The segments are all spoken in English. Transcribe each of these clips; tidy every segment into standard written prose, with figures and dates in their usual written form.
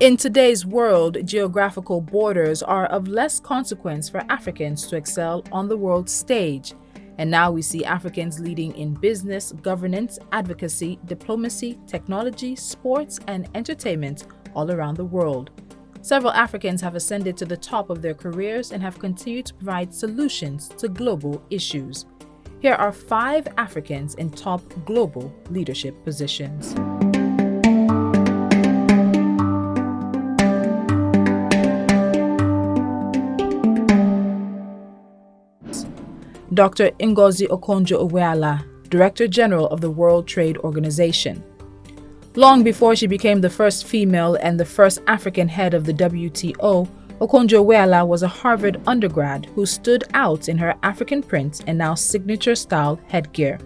In today's world, geographical borders are of less consequence for Africans to excel on the world stage. And now we see Africans leading in business, governance, advocacy, diplomacy, technology, sports, and entertainment all around the world. Several Africans have ascended to the top of their careers and have continued to provide solutions to global issues. Here are 5 Africans in top global leadership positions. Dr. Ngozi Okonjo-Iwela, Director General of the World Trade Organization. Long before she became the first female and the first African head of the WTO, Okonjo-Iwela was a Harvard undergrad who stood out in her African print and now signature-style headgear.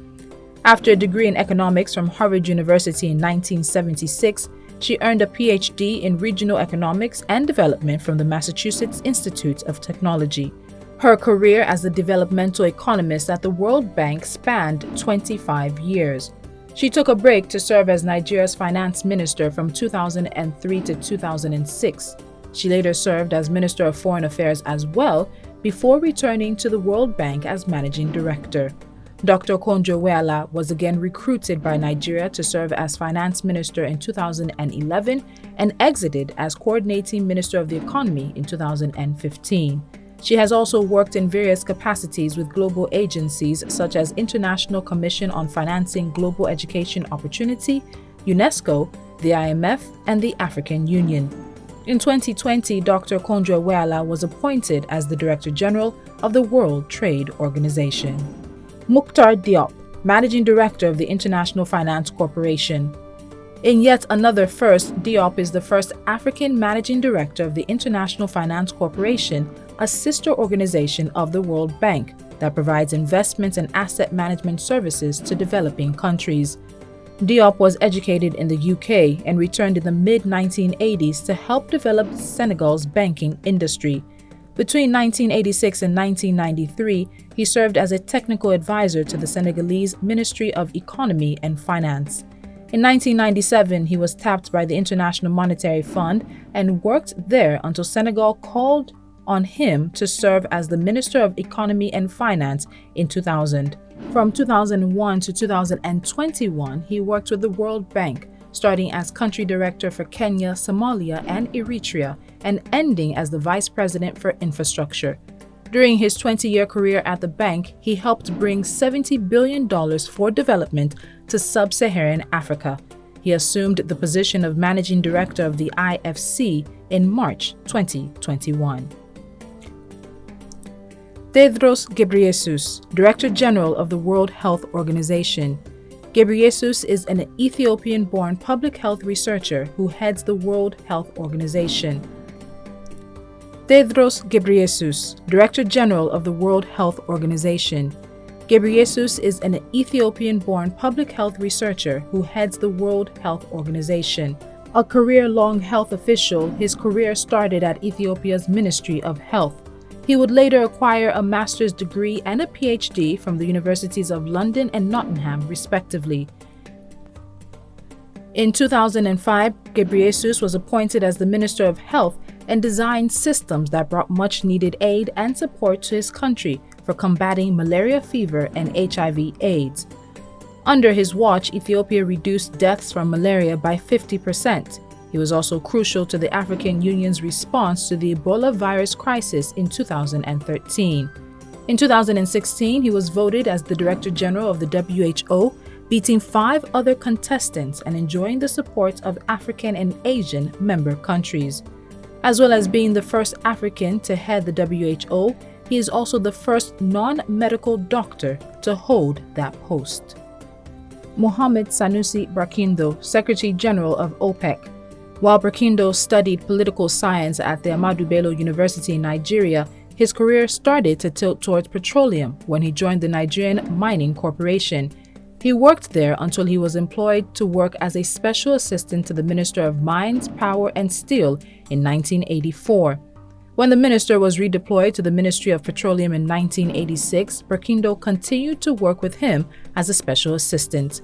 After a degree in economics from Harvard University in 1976, she earned a PhD in regional economics and development from the Massachusetts Institute of Technology. Her career as a developmental economist at the World Bank spanned 25 years. She took a break to serve as Nigeria's finance minister from 2003 to 2006. She later served as Minister of Foreign Affairs as well, before returning to the World Bank as managing director. Dr. Okonjo-Iweala was again recruited by Nigeria to serve as finance minister in 2011 and exited as coordinating minister of the economy in 2015. She has also worked in various capacities with global agencies such as International Commission on Financing Global Education Opportunity, UNESCO, the IMF, and the African Union. In 2020, Dr. Okonjo-Iweala was appointed as the Director General of the World Trade Organization. Mukhtar Diop, Managing Director of the International Finance Corporation. In yet another first, Diop is the first African Managing Director of the International Finance Corporation, a sister organization of the World Bank that provides investment and asset management services to developing countries. Diop was educated in the UK and returned in the mid-1980s to help develop Senegal's banking industry. Between 1986 and 1993, he served as a technical advisor to the Senegalese Ministry of Economy and Finance. In 1997, he was tapped by the International Monetary Fund and worked there until Senegal called on him to serve as the Minister of Economy and Finance in 2000. From 2001 to 2021, he worked with the World Bank, starting as country director for Kenya, Somalia, and Eritrea, and ending as the Vice President for Infrastructure. During his 20-year career at the bank, he helped bring $70 billion for development to sub-Saharan Africa. He assumed the position of Managing Director of the IFC in March 2021. Tedros Gabriel, Director General of the World Health Organization. Ghebreyesus is an Ethiopian-born public health researcher who heads the World Health Organization. Tedros Gabriel, Director General of the World Health Organization. Ghebreyesus is an Ethiopian-born public health researcher who heads the World Health Organization. A career-long health official, his career started at Ethiopia's Ministry of Health. He would later acquire a master's degree and a PhD from the Universities of London and Nottingham, respectively. In 2005, Ghebreyesus was appointed as the Minister of Health and designed systems that brought much-needed aid and support to his country for combating malaria fever and HIV/AIDS. Under his watch, Ethiopia reduced deaths from malaria by 50%. He was also crucial to the African Union's response to the Ebola virus crisis in 2013. In 2016, he was voted as the Director General of the WHO, beating 5 other contestants and enjoying the support of African and Asian member countries. As well as being the first African to head the WHO, he is also the first non-medical doctor to hold that post. Mohammed Sanusi Barkindo, Secretary General of OPEC. While Barkindo studied political science at the Ahmadu Bello University in Nigeria, his career started to tilt towards petroleum when he joined the Nigerian Mining Corporation. He worked there until he was employed to work as a special assistant to the Minister of Mines, Power and Steel in 1984. When the minister was redeployed to the Ministry of Petroleum in 1986, Barkindo continued to work with him as a special assistant.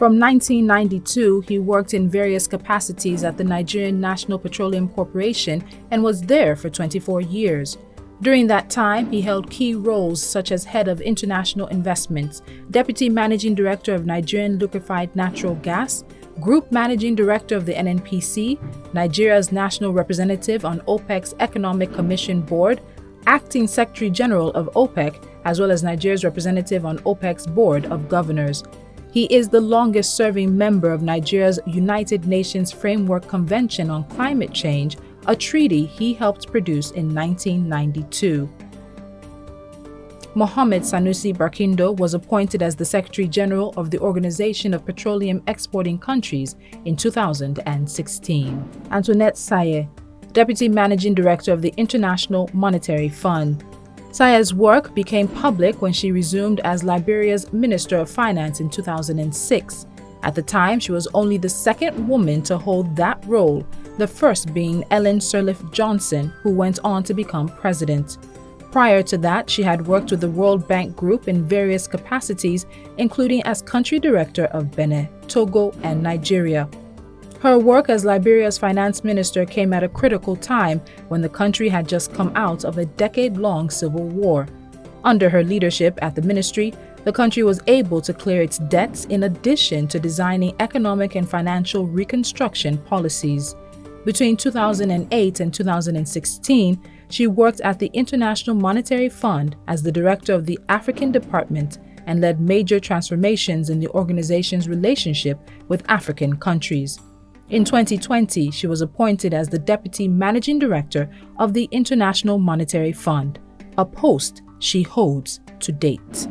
From 1992, he worked in various capacities at the Nigerian National Petroleum Corporation and was there for 24 years. During that time, he held key roles such as head of international investments, deputy managing director of Nigerian liquefied natural gas, group managing director of the NNPC, Nigeria's national representative on OPEC's Economic Commission Board, acting secretary general of OPEC, as well as Nigeria's representative on OPEC's Board of Governors. He is the longest-serving member of Nigeria's United Nations Framework Convention on Climate Change, a treaty he helped produce in 1992. Mohammed Sanusi Barkindo was appointed as the Secretary General of the Organization of Petroleum Exporting Countries in 2016. Antoinette Sy, Deputy Managing Director of the International Monetary Fund. Sy's work became public when she resumed as Liberia's Minister of Finance in 2006. At the time, she was only the second woman to hold that role, the first being Ellen Sirleaf Johnson, who went on to become president. Prior to that, she had worked with the World Bank Group in various capacities, including as country director of Benin, Togo, and Nigeria. Her work as Liberia's finance minister came at a critical time when the country had just come out of a decade-long civil war. Under her leadership at the ministry, the country was able to clear its debts in addition to designing economic and financial reconstruction policies. Between 2008 and 2016, she worked at the International Monetary Fund as the director of the African Department and led major transformations in the organization's relationship with African countries. In 2020, she was appointed as the Deputy Managing Director of the International Monetary Fund, a post she holds to date.